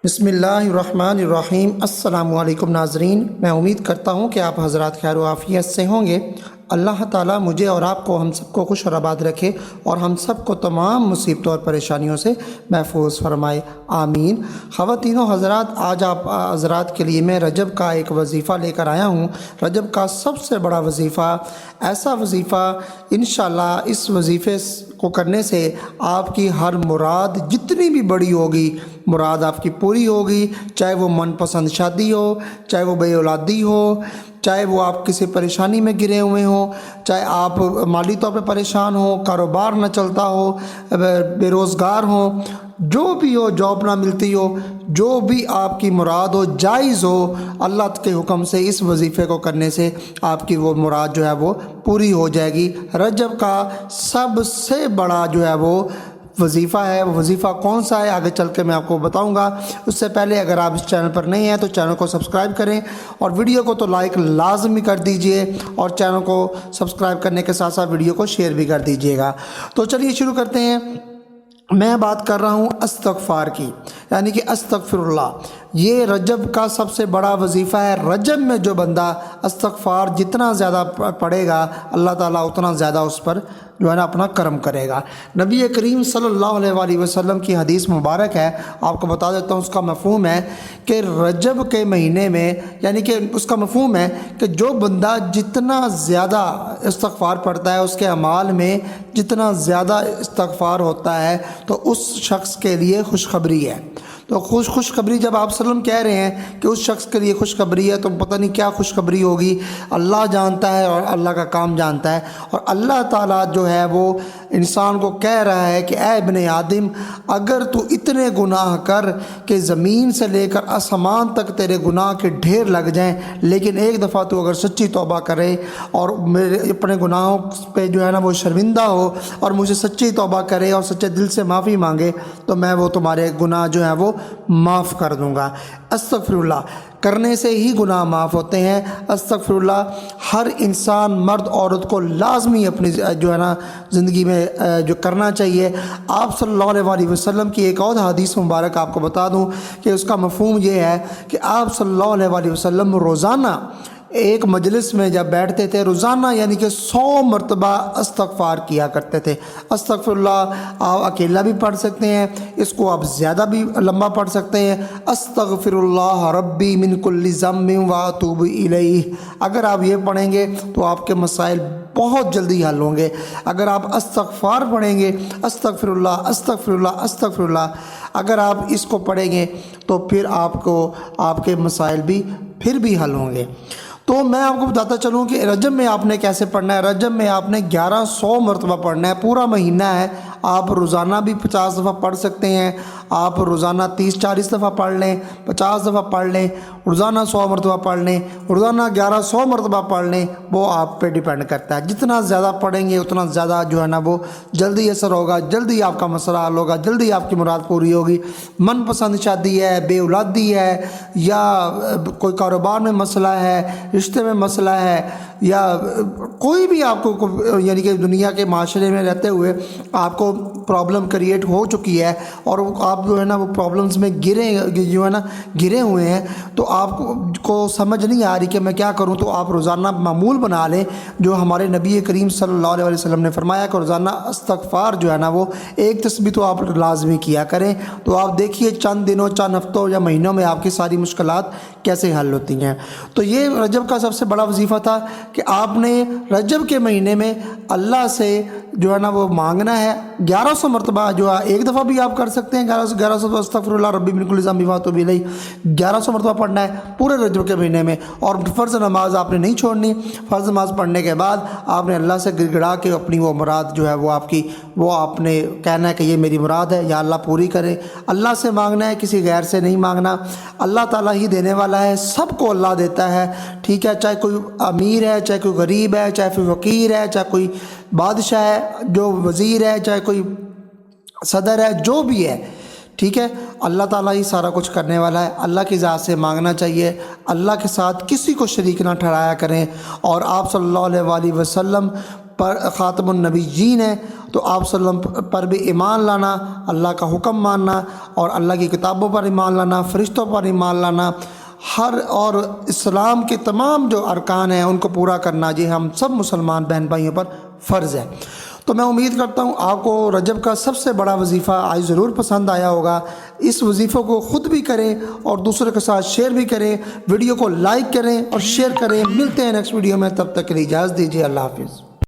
बिस्मिल्लाहिर्रहमानिर्रहीम। अस्सलामु अलैकुम नाज़रीन, मैं उम्मीद करता हूँ कि आप हज़रात खैर व आफ़ियत से होंगे। अल्लाह ताला मुझे और आपको हम सबको खुश और आबाद रखे और हम सबको तमाम मुसीबतों और परेशानियों से महफूज फरमाए, आमीन। ख़वातीनो हज़रात, आज आप हज़रात के लिए मैं रजब का एक वजीफ़ा लेकर आया हूँ। रजब का सबसे बड़ा वजीफ़ा, ऐसा वजीफ़ा इंशाअल्लाह इस वजीफ़े को करने से आपकी हर मुराद जितनी भी बड़ी होगी, मुराद आपकी पूरी होगी। चाहे वो मनपसंद शादी हो, चाहे वो बे औलादी हो, चाहे वो आप किसी परेशानी में गिरे हुए हों, चाहे आप माली तौर पे परेशान हो, कारोबार न चलता हो, बेरोज़गार हो, जो भी हो, जॉब ना मिलती हो, जो भी आपकी मुराद हो, जायज़ हो, अल्लाह के हुक्म से इस वजीफ़े को करने से आपकी वो मुराद जो है वो पूरी हो जाएगी। रजब का सबसे बड़ा जो है वो वजीफ़ा है। वो वजीफ़ा कौन सा है आगे चल के मैं आपको बताऊंगा। उससे पहले अगर आप इस चैनल पर नए हैं तो चैनल को सब्सक्राइब करें और वीडियो को तो लाइक लाजमी कर दीजिए और चैनल को सब्सक्राइब करने के साथ साथ वीडियो को शेयर भी कर दीजिएगा। तो चलिए शुरू करते हैं। मैं बात कर रहा हूँ इस्तग़फ़ार की, यानी कि अस्तग़फ़िरुल्लाह। ये रजब का सबसे बड़ा वजीफ़ा है। रजब में जो बंदा इस्तग़फ़ार जितना ज़्यादा पढ़ेगा, अल्लाह ताला उतना ज़्यादा उस पर जो है ना अपना करम करेगा। नबी करीम सल्लल्लाहु अलैहि वसल्लम की हदीस मुबारक है, आपको बता देता हूँ। उसका मफ़हूम है कि रजब के महीने में, यानी कि उसका मफ़हूम है कि जो बंदा जितना ज़्यादा इस्तग़फ़ार पढ़ता है, उसके अमाल में जितना ज़्यादा इस्तग़फ़ार होता है, तो उस शख्स के लिए खुशखबरी है। तो खुशखबरी जब आप सल्लम कह रहे हैं कि उस शख्स के लिए खुशखबरी है, तो पता नहीं क्या खुशखबरी होगी, अल्लाह जानता है और अल्लाह का काम जानता है। और अल्लाह ताला जो है वो इंसान को कह रहा है कि ऐ इब्ने आदम, अगर तू इतने गुनाह कर कि ज़मीन से लेकर आसमान तक तेरे गुनाह के ढेर लग जाएं, लेकिन एक दफ़ा तू अगर सच्ची तौबा करे और मेरे अपने गुनाहों पे जो है ना वो शर्मिंदा हो और मुझे सच्ची तौबा करे और सच्चे दिल से माफ़ी मांगे, तो मैं वो तुम्हारे गुनाह जो है वो माफ़ कर दूँगा। अस्तग़फ़िरुल्लाह करने से ही गुनाह माफ़ होते हैं। अस्तग़फ़िरुल्लाह हर इंसान, मर्द औरत को लाजमी अपनी जो है ना ज़िंदगी में जो करना चाहिए। आप सल्लल्लाहु अलैहि वसल्लम की एक और हदीस मुबारक आपको बता दूं कि उसका मफ़हूम ये है कि आप सल्लल्लाहु अलैहि वसल्लम रोज़ाना एक मजलिस में जब बैठते थे, रोज़ाना यानी कि 100 मरतबा इस्तग़फ़ार किया करते थे। अस्तग़फ़िरुल्लाह आप अकेला भी पढ़ सकते हैं, इसको आप ज़्यादा भी लंबा पढ़ सकते हैं। अस्तग़फ़िरुल्लाह रब्बी मिन कुल्लि ज़म्बिन व अतूबु इलैहि। अगर आप ये पढ़ेंगे तो आपके मसाइल बहुत जल्दी हल होंगे। अगर आप इस्तग़फ़ार पढ़ेंगे, अस्तग़फ़िरुल्लाह अस्तग़फ़िरुल्लाह अस्तग़फ़िरुल्लाह, अगर आप इसको पढ़ेंगे तो फिर आपको आपके मसाइल भी फिर भी हल होंगे। तो मैं आपको बताता चलूँ कि रजब में आपने कैसे पढ़ना है। रजब में आपने 1100 मरतबा पढ़ना है। पूरा महीना है, आप रोज़ाना भी 50 दफ़ा पढ़ सकते हैं, आप रोज़ाना 30-40 दफ़ा पढ़ लें, 50 दफ़ा पढ़ लें, रोज़ाना 100 मरतबा पढ़ लें, रोज़ाना 1100 मरतबा पढ़ लें, वो आप पे डिपेंड करता है। जितना ज़्यादा पढ़ेंगे उतना ज़्यादा जो है ना वो जल्दी असर होगा, जल्दी आपका मसला हल होगा, जल्दी आपकी मुराद पूरी होगी। मनपसंद शादी है, बे औलादी है, या कोई कारोबार में मसला है, रिश्ते में मसला है, या कोई भी आपको यानी कि दुनिया के माशरे में रहते हुए आपको प्रॉब्लम क्रिएट हो चुकी है और आप जो है ना वो प्रॉब्लम्स में गिरे हुए हैं, तो आपको समझ नहीं आ रही कि मैं क्या करूं, तो आप रोज़ाना मामूल बना लें जो हमारे नबी करीम सल्लल्लाहु अलैहि वसल्लम ने फरमाया कि रोज़ाना इस्तग़फ़ार जो है ना वो एक तस्बीह तो आप लाजमी किया करें। तो आप देखिए चंद दिनों, चंद हफ्तों या महीनों में आपकी सारी मुश्किलात कैसे हल होती हैं। तो ये रजब का सबसे बड़ा वजीफ़ा था कि आपने रजब के महीने में अल्लाह से जो है ना वो मांगना है। 1100 मरतबा जो है, एक दफ़ा भी आप कर सकते हैं 1100 अस्तग़फ़िरुल्लाह रब्बी मिन कुल्लि ज़म्बिन व अतूबु इलैहि, 1100 मरतबा पढ़ना है पूरे रजब के महीने में। और फ़र्ज़ नमाज आपने नहीं छोड़नी। फ़र्ज़ नमाज पढ़ने के बाद आपने अल्लाह से गिड़गिड़ा के अपनी वो मुराद जो है वो आपकी, वो आपने कहना है कि ये मेरी मुराद है, या अल्लाह पूरी करे। अल्लाह से मांगना है, किसी गैर से नहीं मांगना। अल्लाह ताला ही देने वाला है, सबको अल्लाह देता है, ठीक है। चाहे कोई अमीर है, चाहे कोई गरीब है, चाहे कोई फ़कीर है, चाहे कोई बादशाह है, जो वज़ीर है, चाहे कोई सदर है, जो भी है, ठीक है। अल्लाह ताला ही सारा कुछ करने वाला है। अल्लाह की ज़ात से मांगना चाहिए, अल्लाह के साथ किसी को शरीक ना ठहराया करें। और आप सल्लल्लाहु अलैहि वसल्लम पर ख़ातमुन नबीय्यीन है تو آپ صلی اللہ علیہ وسلم پر بھی ایمان لانا، اللہ کا حکم ماننا اور اللہ کی کتابوں پر ایمان لانا، فرشتوں پر ایمان لانا، اور اسلام کے تمام جو ارکان ہیں ان کو پورا کرنا یہ ہم سب مسلمان بہن بھائیوں پر فرض ہے۔ تو میں امید کرتا ہوں آپ کو رجب کا سب سے بڑا وظیفہ آج ضرور پسند آیا ہوگا۔ اس وظیفے کو خود بھی کریں اور دوسروں کے ساتھ شیئر بھی کریں، ویڈیو کو لائک کریں اور شیئر کریں۔ ملتے ہیں نیکسٹ ویڈیو میں، تب تک کے لیے اجازت دیجیے، اللہ حافظ۔